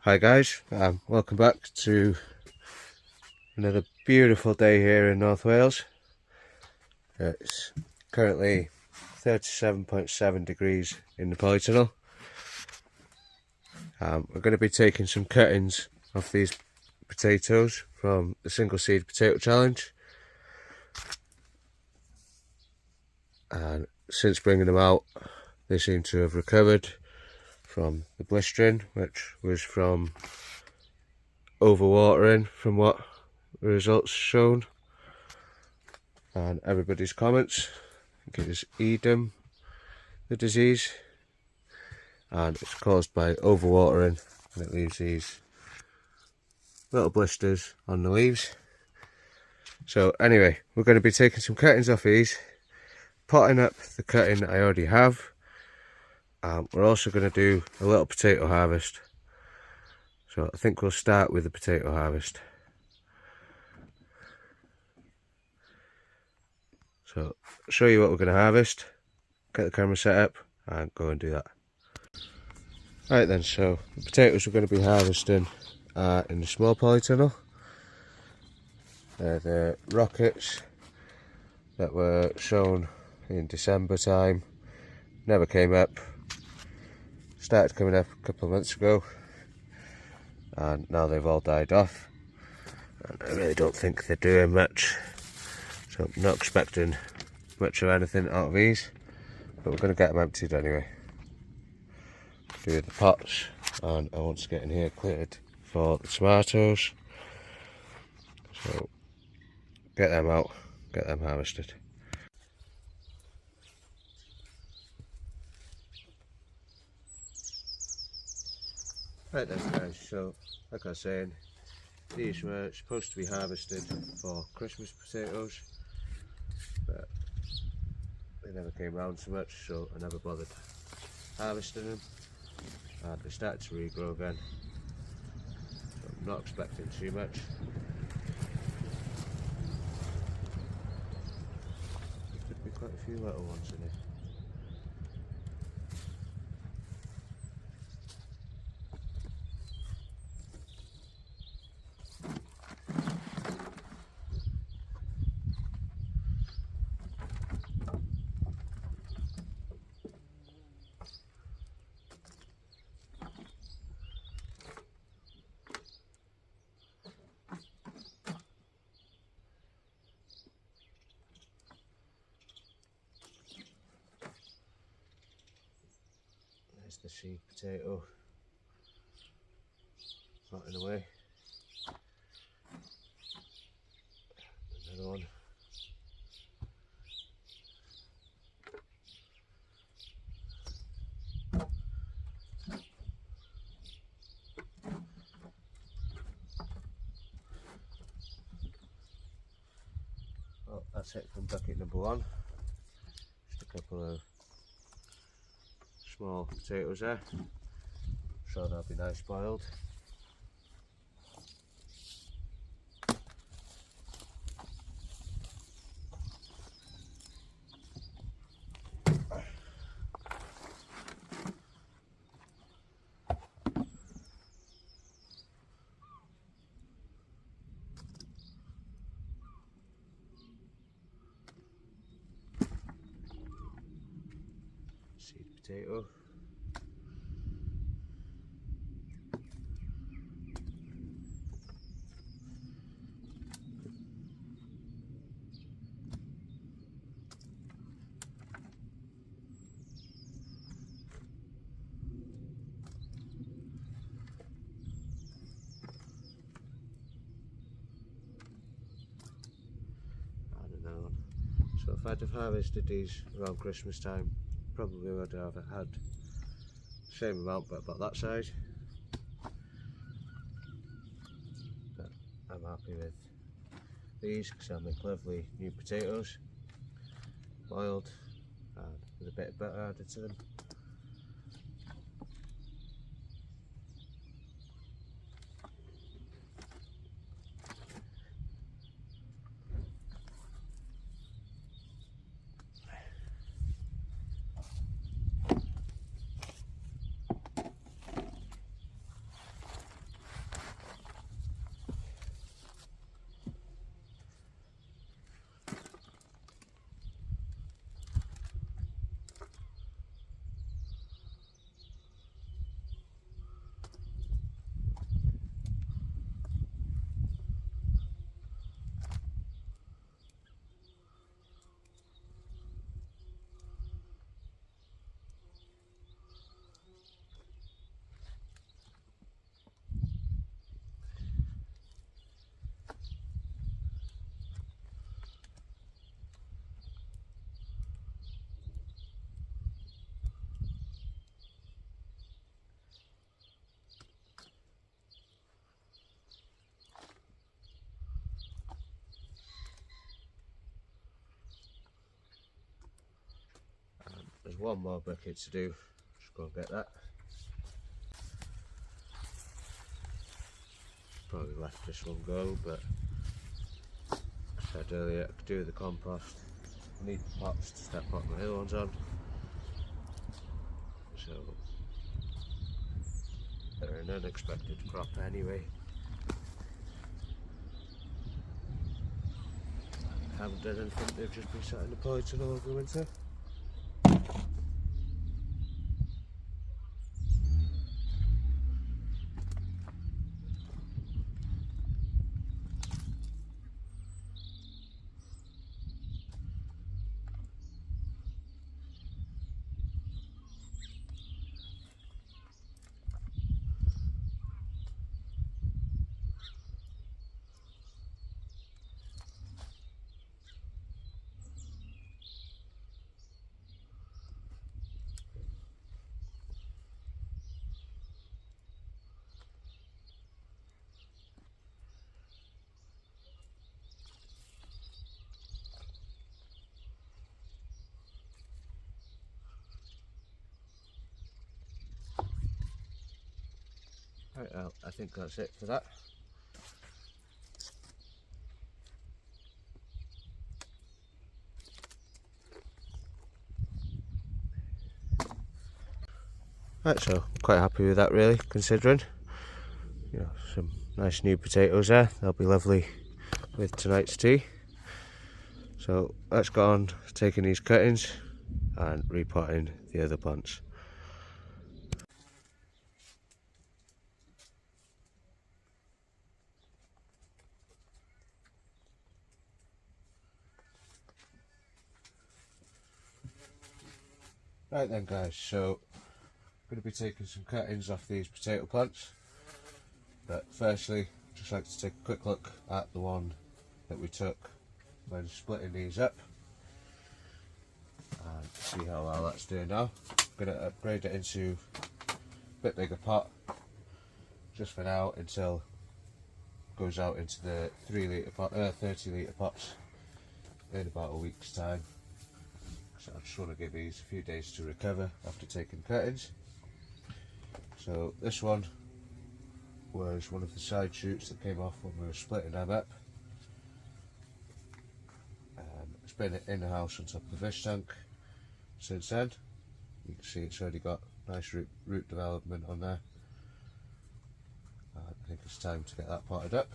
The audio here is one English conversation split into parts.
Hi guys, welcome back to another beautiful day here in North Wales. It's currently 37.7 degrees in the polytunnel. We're going to be taking some cuttings off these potatoes from the single seed potato challenge, and since bringing them out they seem to have recovered from the blistering, which was from overwatering from what the results shown, and everybody's comments. I think it is Edam, the disease, and it's caused by overwatering, and it leaves these little blisters on the leaves. So anyway, we're going to be taking some cuttings off these, potting up the cutting I already have. We're also going to do a little potato harvest. So I think we'll start with the potato harvest. So I'll show you what we're going to harvest, get the camera set up and go and do that. Right then, so the potatoes we're going to be harvesting are in the small polytunnel. They're the rockets that were shown in December time, never came up, started coming up a couple of months ago, and now they've all died off, and I really don't think they're doing much, so I'm not expecting much of anything out of these, but we're going to get them emptied anyway. Do the pots, and I want to get in here cleared for the tomatoes, so get them out, get them harvested. Right then guys, so like I was saying, these were supposed to be harvested for Christmas potatoes, but they never came round so much, so I never bothered harvesting them, and they started to regrow again, so I'm not expecting too much. There could be quite a few little ones in here. There's the seed potato, rotting away. Another one. Well, that's it from bucket number one. Just a couple of small potatoes there, so they'll be nice boiled. Seed potato. And another one. So if I'd have harvested these around Christmas time, probably would have had the same amount, but about that size. But I'm happy with these because they'll make lovely new potatoes, boiled and with a bit of butter added to them. there's one more bucket to do. Just go and get that. Probably left this one go, but as I said earlier, I could do the compost. I need the pots to start putting my other ones on. So they're an unexpected crop anyway. I haven't done anything, they've just been sat in the poison all over winter. Right, well, I think that's it for that. Right, so quite happy with that really, considering, you know, some nice new potatoes there. They'll be lovely with tonight's tea. So let's go on taking these cuttings and repotting the other plants. Right then guys, so I'm going to be taking some cuttings off these potato plants, but firstly I'd just like to take a quick look at the one that we took when splitting these up and see how well that's doing now. I'm going to upgrade it into a bit bigger pot just for now until it goes out into the 30 litre pots in about a week's time. So I just want to give these a few days to recover after taking cuttings. So this one was one of the side shoots that came off when we were splitting them up. It's been in the house on top of the fish tank since then. You can see it's already got nice root development on there. I think it's time to get that potted up.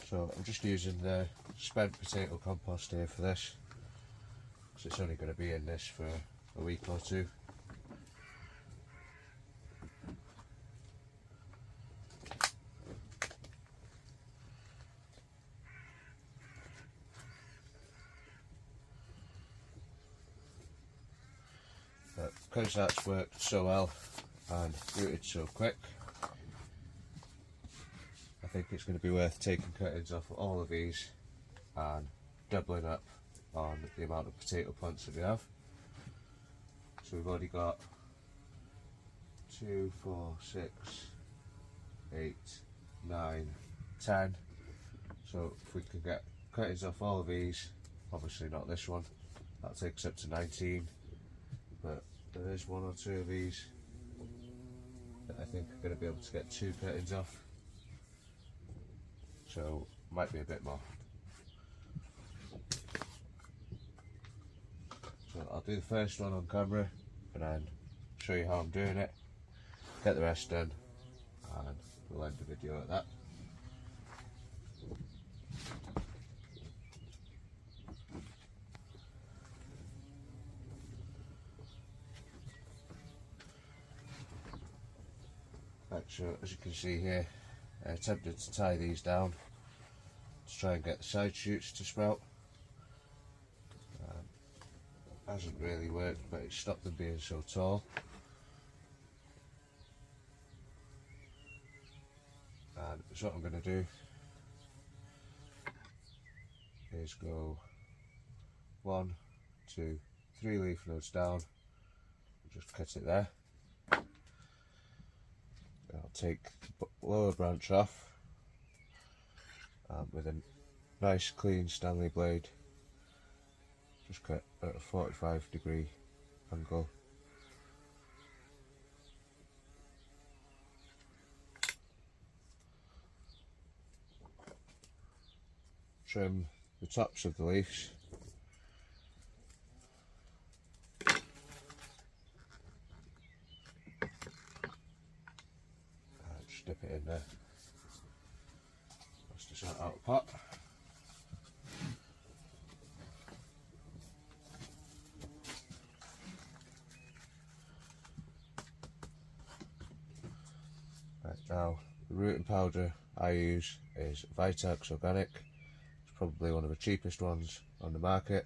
So I'm just using the spent potato compost here for this, because it's only going to be in this for a week or two. But because that's worked so well and rooted so quick, I think it's going to be worth taking cuttings off all of these and doubling up on the amount of potato plants that we have. So we've already got 2, 4, 6, 8, 9, 10. So if we can get cuttings off all of these, obviously not this one, that takes up to 19, but there is 1 or 2 of these that I think are going to be able to get 2 cuttings off. So might be a bit more. So I'll do the first one on camera and then show you how I'm doing it, get the rest done, and we'll end the video at that. Right, so as you can see here, I attempted to tie these down to try and get the side shoots to sprout. Hasn't really worked, but it stopped them being so tall. And so what I'm going to do is go 1, 2, 3 leaf nodes down, just cut it there. I'll take the lower branch off with a Nice clean Stanley blade, just cut at a 45-degree angle. Trim the tops of the leaves. Just dip it in there. Just to sort out the pot. Right, now the rooting powder I use is Vitex Organic. It's probably one of the cheapest ones on the market.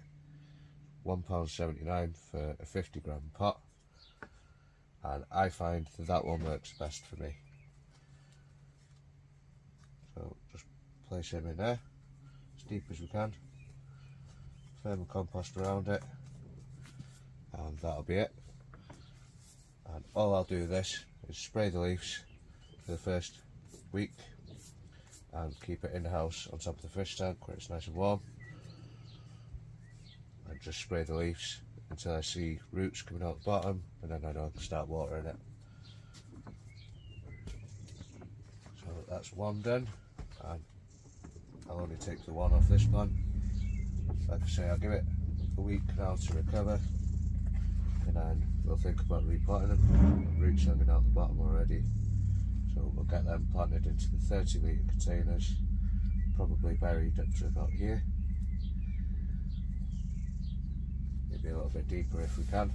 £1.79 for a 50-gram pot, and I find that one works best for me. So just place him in there as deep as we can, vermicompost around it, and that'll be it. And all I'll do with this is spray the leaves for the first week and keep it in the house on top of the fish tank where it's nice and warm, and just spray the leaves until I see roots coming out the bottom, and then I know I can start watering it. So that's one done, and I'll only take the one off this plant. Like I say, I'll give it a week now to recover, and then we'll think about repotting them. Roots hanging out the bottom already, so we'll get them planted into the 30-litre containers, probably buried up to about here. Maybe a little bit deeper if we can.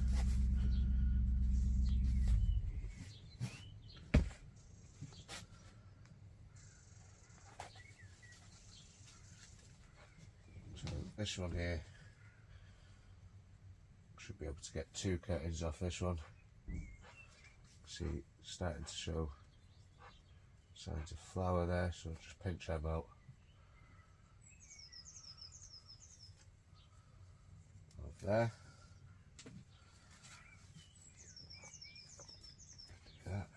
So this one here, should be able to get 2 cuttings off this one. See, starting to show signs of flower there, so just pinch them out. There. Do that.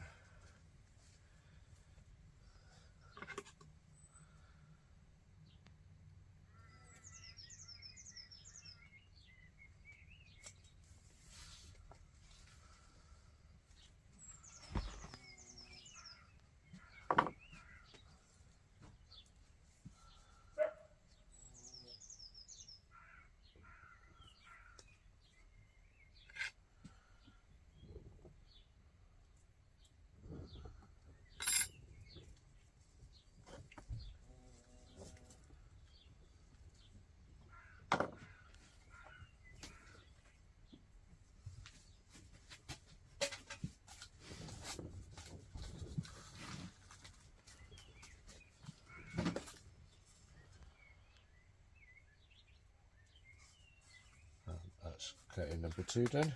That's cutting number 2 done.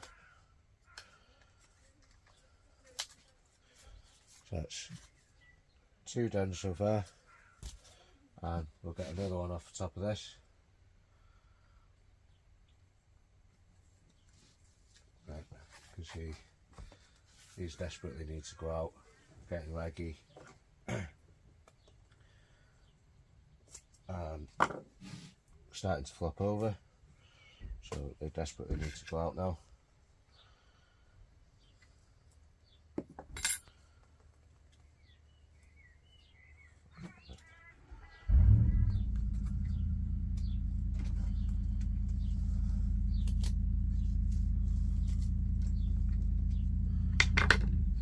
So that's 2 done so far, and we'll get another one off the top of this. Right, you can see these desperately need to go out, getting leggy. And starting to flop over, so they desperately need to go out now.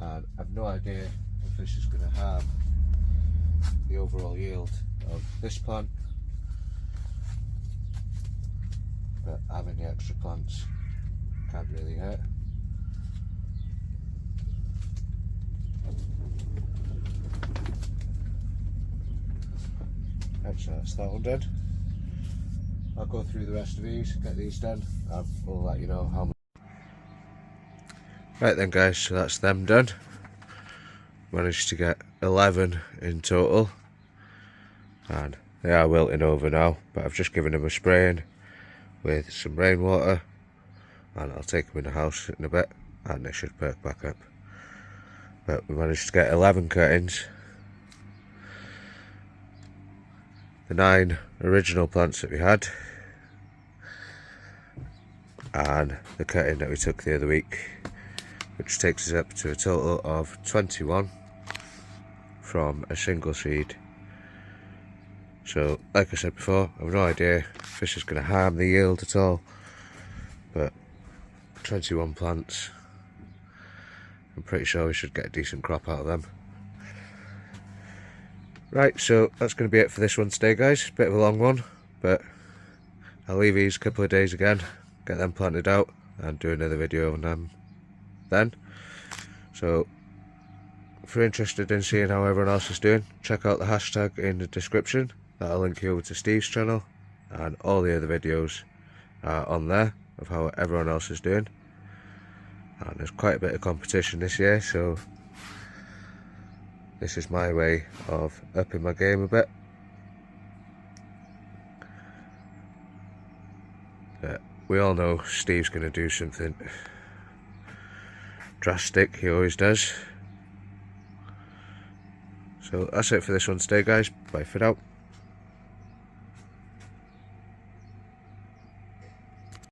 And I've no idea if this is going to harm the overall yield of this plant, but having the extra plants can't really hurt. Right, so that's that one done. I'll go through the rest of these, get these done, and we'll let you know how much. Right then guys, so that's them done. Managed to get 11 in total, and they are wilting over now, but I've just given them a spraying with some rainwater, and I'll take them in the house in a bit and they should perk back up. But we managed to get 11 cuttings. the 9 original plants that we had and the cutting that we took the other week, which takes us up to a total of 21 from a single seed. So like I said before, I have no idea if this is going to harm the yield at all, but 21 plants, I'm pretty sure we should get a decent crop out of them. Right, so that's going to be it for this one today, guys. Bit of a long one, but I'll leave these a couple of days again, get them planted out and do another video on them then. So if you're interested in seeing how everyone else is doing, check out the hashtag in the description. That'll link you over to Steve's channel, and all the other videos are on there of how everyone else is doing. And there's quite a bit of competition this year, so this is my way of upping my game a bit. But we all know Steve's going to do something drastic, he always does. So that's it for this one today, guys. Bye for now.